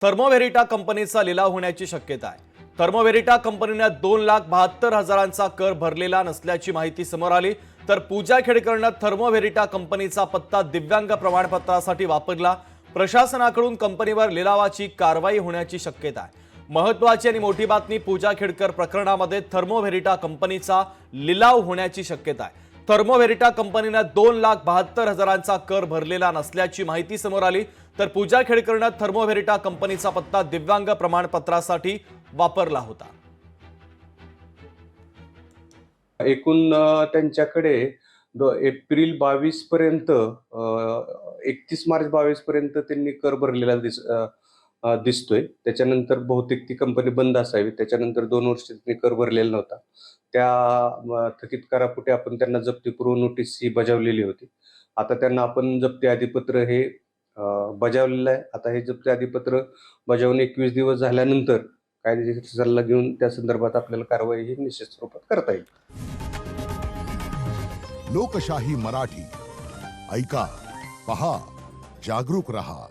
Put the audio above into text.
थर्मोव्हेरिटा कंपनीचा लिलाव होण्याची शक्यता आहे। थर्मोव्हेरिटा कंपनीने 2,72,000चा कर भरलेला नसल्याची माहिती समोर आली। तर पूजा खेडकरनं थर्मोव्हेरिटा कंपनीचा पत्ता दिव्यांग प्रमाणपत्रासाठी वापरला। प्रशासनाकडून कंपनीवर लिलावाची कारवाई होण्याची शक्यता आहे। महत्त्वाची आणि मोठी बातमी, पूजा खेडकर प्रकरणामध्ये थर्मोव्हेरिटा कंपनीचा लिलाव होण्याची शक्यता आहे। थर्मोव्हेरिटा कंपनीने 2,72,000चा कर भरलेला नसल्याची माहिती समोर आली। तर पूजा खेडकरनं थर्मोव्हेरिटा कंपनीचा पत्ता दिव्यांग प्रमाणपत्रासाठी वापरला होता। एकूण त्यांच्याकडे एप्रिल 22 पर्यंत 31 मार्च 22 पर्यंत त्यांनी कर भरलेला दिसतोय। त्याच्यानंतर बहुतेक ती कंपनी बंद असावी। त्याच्यानंतर 2 वर्ष त्यांनी कर भरलेला नव्हता। त्या थकीत करापोटी आपण त्यांना जप्तीपूर्व नोटीस ही बजावलेली होती। आता त्यांना आपण जप्ती आदिपत्र हे बजावलेलं आहे। आता हे जप्ती आदिपत्र बजावून 21 दिवस झाल्यानंतर कायदेशीर सल्ला घेऊन त्या संदर्भात आपल्याला कारवाई ही निश्चित स्वरूपात करता येईल। लोकशाही मराठी ऐका, पहा, जागरूक रहा।